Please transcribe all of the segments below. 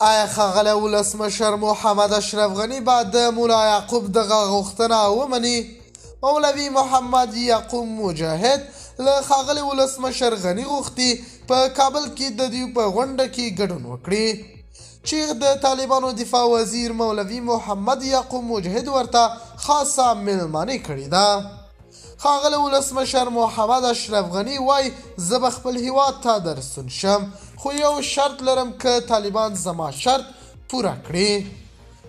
آیا ښاغلی ولسمشر محمد اشرف غني به د ملا یعقوب دغه غوښتنه ومني؟ مولوي محمد یعقوب مجاهد له ښاغلي ولسمشر غني غوښتي په کابل کې د دوی په غونډه کې ګډون وکړي چې د طالبانو دفاع وزیر مولوي محمد یعقوب مجاهد ورته خاصه میلماني کړې ده. ښاغلی ولسمشر محمد اشرف غني وایي زه به خپل هیواد ته درستون شم خو یو شرط لرم که طالبان زما شرط پوره کړي.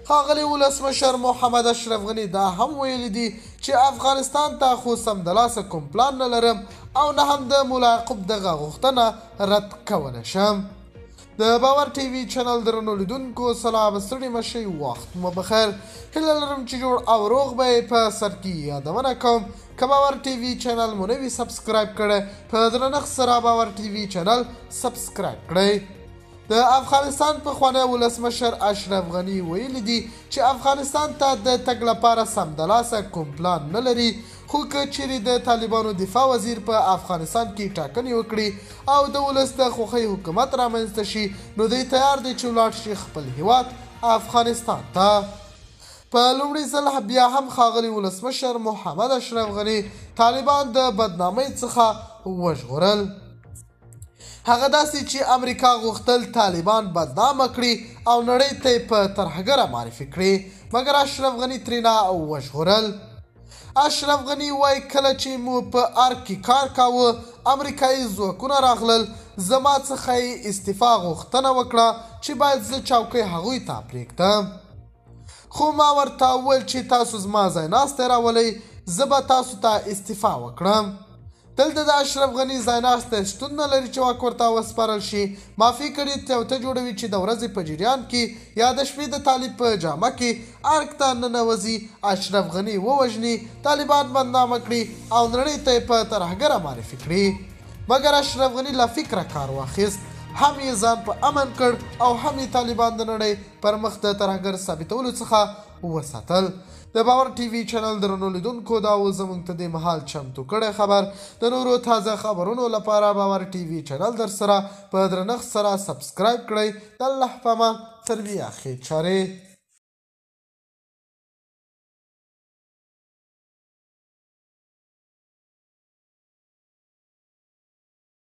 ښاغلی ولسمشر محمد اشرف غني دا هم ویلي دي چې افغانستان ته خو سمدلاسه کوم پلان نه لرم او نه هم د ملا یعقوب دغه غوښتنه رد کولی شم. د باور ټي وي چینل درنو لیدونکو سلام ستړي مه شئ وخت مو بخیر. هیله لرم چې جوړ او روغ به یې په سر کې یادونه کوم که باور ټي وي چینل مو نه وي سبسکرایب کړی په درنښت سره باور ټي وي چینل سبسکرایب کړئ. د افغانستان پخوانی ولسمشر اشرف غني ویلي دي چې افغانستان ته د تګ لپاره سمدلاسه کوم پلان نه لري خو که چیرې د طالبانو دفاع وزیر په افغانستان کې ټاکنې وکړي او د ولس د خوښۍ حکومت رامنځته شي نو دوی تیار دی چې ولاړ شي خپل هیواد افغانستان ته. په لومړي ځل بیا هم ښاغلي ولسمشر محمد اشرف غني طالبان د بدنامۍ څخه وژغورل. هغه داسې چې امریکا غوښتل طالبان بدنامه کړي او نړۍ ته یې په ترهګره معرفي کړي مګر اشرف غني ترېنه وژغورل. اشرف غني وایي کله چې مو په ارګ کې کار کاوه امریکایي ځواکونه راغلل زما څخه یې استعفا غوښتنه وکړه چې باید زه چوکۍ هغوی ته پرېږدم خو ما ورته وویل چې تاسو زما ځای ناستی راولئ زه به تاسو ته استعفا وکړم. دلته د اشرف غني ځای ناستی شتون نه لري چې واک ورته وسپارل شي. معافي کړي توته جوړوي چې د ورځې په جریان کې یا د شپې د طالب په جامه کې ارګ ته ننوځي اشرف غني ووژني طالبان بدنامه کړي او نړۍ ته یې په ترهګره معرفي کړي مګر اشرف غني له فکره کار واخیست هم یې ځان په امن کړ او هم یې طالبان د نړۍ پر مخ د ترهګر ثابتولو څخه وساتل. د باور ټي وي چینل درنو لیدونکو دا و زموږ ته د مهال چمتو کړی خبر. د نورو تازه خبرونو لپاره باور ټي وي چینل در سره په درنښت سره سبسکرایب کړئ. د الله په امان تر بیا ښې چارې.